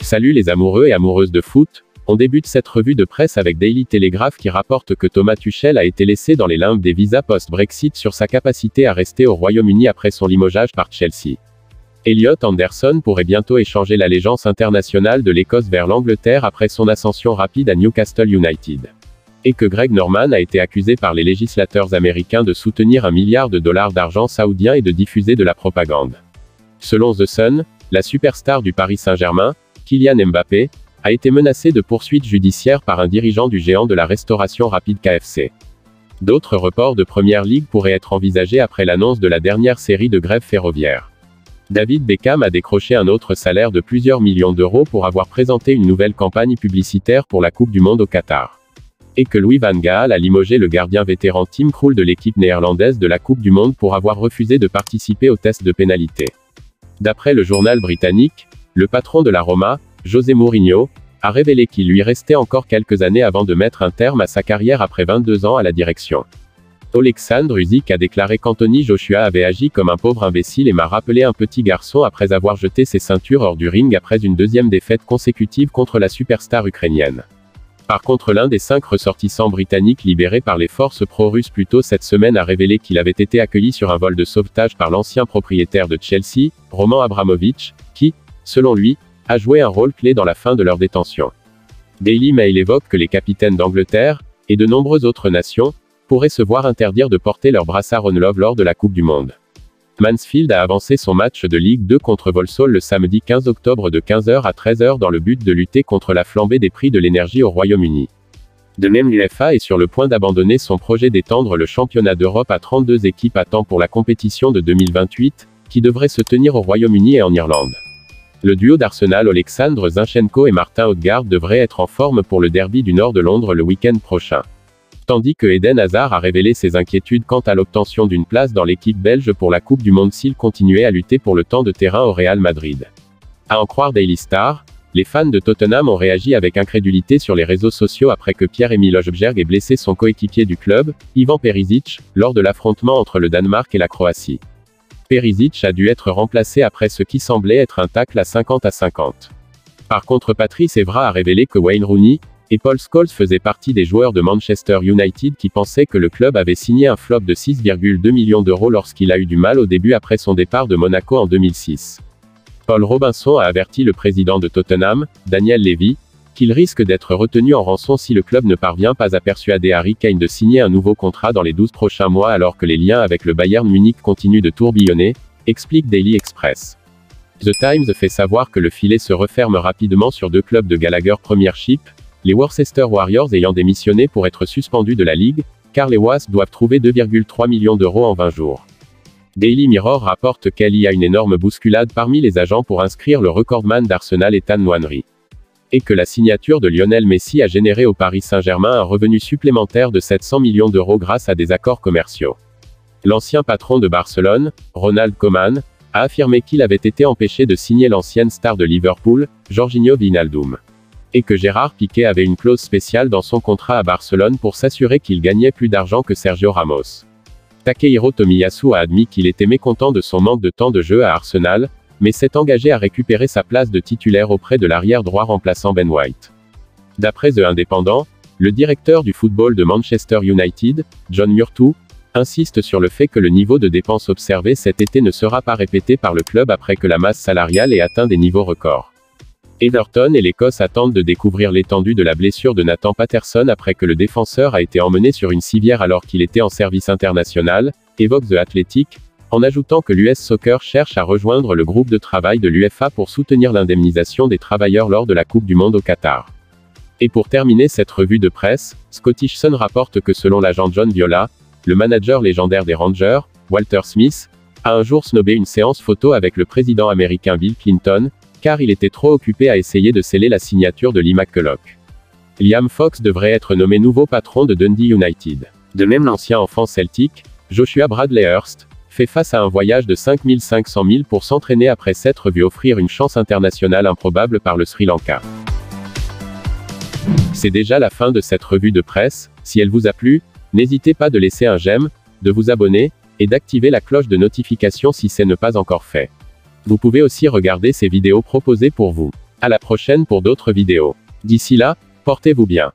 Salut les amoureux et amoureuses de foot, on débute cette revue de presse avec Daily Telegraph qui rapporte que Thomas Tuchel a été laissé dans les limbes des visas post-Brexit sur sa capacité à rester au Royaume-Uni après son limogeage par Chelsea. Elliot Anderson pourrait bientôt échanger l'allégeance internationale de l'Écosse vers l'Angleterre après son ascension rapide à Newcastle United. Et que Greg Norman a été accusé par les législateurs américains de soutenir $1 milliard d'argent saoudien et de diffuser de la propagande. Selon The Sun, la superstar du Paris Saint-Germain, Kylian Mbappé, a été menacé de poursuites judiciaires par un dirigeant du géant de la restauration rapide KFC. D'autres reports de Première Ligue pourraient être envisagés après l'annonce de la dernière série de grèves ferroviaires. David Beckham a décroché un autre salaire de plusieurs millions d'euros pour avoir présenté une nouvelle campagne publicitaire pour la Coupe du Monde au Qatar. Et que Louis van Gaal a limogé le gardien vétéran Tim Krul de l'équipe néerlandaise de la Coupe du Monde pour avoir refusé de participer au test de pénalité. D'après le journal britannique, le patron de la Roma, José Mourinho, a révélé qu'il lui restait encore quelques années avant de mettre un terme à sa carrière après 22 ans à la direction. Oleksandr Usyk a déclaré qu'Anthony Joshua avait agi comme un pauvre imbécile et m'a rappelé un petit garçon après avoir jeté ses ceintures hors du ring après une deuxième défaite consécutive contre la superstar ukrainienne. Par contre, l'un des 5 ressortissants britanniques libérés par les forces pro-russes plus tôt cette semaine a révélé qu'il avait été accueilli sur un vol de sauvetage par l'ancien propriétaire de Chelsea, Roman Abramovich, qui, selon lui, a joué un rôle clé dans la fin de leur détention. Daily Mail évoque que les capitaines d'Angleterre, et de nombreuses autres nations, pourraient se voir interdire de porter leur brassard On Love lors de la Coupe du Monde. Mansfield a avancé son match de Ligue 2 contre Walsall le samedi 15 octobre de 15h à 13h dans le but de lutter contre la flambée des prix de l'énergie au Royaume-Uni. De même, l'UEFA est sur le point d'abandonner son projet d'étendre le championnat d'Europe à 32 équipes à temps pour la compétition de 2028, qui devrait se tenir au Royaume-Uni et en Irlande. Le duo d'Arsenal Oleksandr Zinchenko et Martin Odegaard devrait être en forme pour le derby du nord de Londres le week-end prochain. Tandis que Eden Hazard a révélé ses inquiétudes quant à l'obtention d'une place dans l'équipe belge pour la Coupe du Monde s'il continuait à lutter pour le temps de terrain au Real Madrid. À en croire Daily Star, les fans de Tottenham ont réagi avec incrédulité sur les réseaux sociaux après que Pierre-Emile Højbjerg ait blessé son coéquipier du club, Ivan Perisic, lors de l'affrontement entre le Danemark et la Croatie. Perisic a dû être remplacé après ce qui semblait être un tacle à 50-50. Par contre, Patrice Evra a révélé que Wayne Rooney et Paul Scholes faisaient partie des joueurs de Manchester United qui pensaient que le club avait signé un flop de 6,2 millions d'euros lorsqu'il a eu du mal au début après son départ de Monaco en 2006. Paul Robinson a averti le président de Tottenham, Daniel Levy, qu'il risque d'être retenu en rançon si le club ne parvient pas à persuader Harry Kane de signer un nouveau contrat dans les 12 prochains mois alors que les liens avec le Bayern Munich continuent de tourbillonner, explique Daily Express. The Times fait savoir que le filet se referme rapidement sur 2 clubs de Gallagher Premiership, les Worcester Warriors ayant démissionné pour être suspendus de la Ligue, car les Wasps doivent trouver 2,3 millions d'euros en 20 jours. Daily Mirror rapporte qu'il y a une énorme bousculade parmi les agents pour inscrire le recordman d'Arsenal Ethan Nwaneri. Et que la signature de Lionel Messi a généré au Paris Saint-Germain un revenu supplémentaire de 700 millions d'euros grâce à des accords commerciaux. L'ancien patron de Barcelone, Ronald Koeman, a affirmé qu'il avait été empêché de signer l'ancienne star de Liverpool, Jorginho Wijnaldum. Et que Gérard Piqué avait une clause spéciale dans son contrat à Barcelone pour s'assurer qu'il gagnait plus d'argent que Sergio Ramos. Takehiro Tomiyasu a admis qu'il était mécontent de son manque de temps de jeu à Arsenal, mais s'est engagé à récupérer sa place de titulaire auprès de l'arrière droit remplaçant Ben White. D'après The Independent, le directeur du football de Manchester United, John Murtough, insiste sur le fait que le niveau de dépenses observé cet été ne sera pas répété par le club après que la masse salariale ait atteint des niveaux records. Everton et l'Écosse attendent de découvrir l'étendue de la blessure de Nathan Patterson après que le défenseur a été emmené sur une civière alors qu'il était en service international, évoque The Athletic, en ajoutant que l'US Soccer cherche à rejoindre le groupe de travail de l'UEFA pour soutenir l'indemnisation des travailleurs lors de la Coupe du Monde au Qatar. Et pour terminer cette revue de presse, Scottish Sun rapporte que selon l'agent John Viola, le manager légendaire des Rangers, Walter Smith, a un jour snobé une séance photo avec le président américain Bill Clinton, car il était trop occupé à essayer de sceller la signature de Lee McCulloch. Liam Fox devrait être nommé nouveau patron de Dundee United. De même, l'ancien enfant celtique, Joshua Bradley-Hurst, fait face à un voyage de 5 500 000 pour s'entraîner après s'être vu offrir une chance internationale improbable par le Sri Lanka. C'est déjà la fin de cette revue de presse. Si elle vous a plu, n'hésitez pas de laisser un j'aime, de vous abonner, et d'activer la cloche de notification si ce n'est pas encore fait. Vous pouvez aussi regarder ces vidéos proposées pour vous. À la prochaine pour d'autres vidéos. D'ici là, portez-vous bien.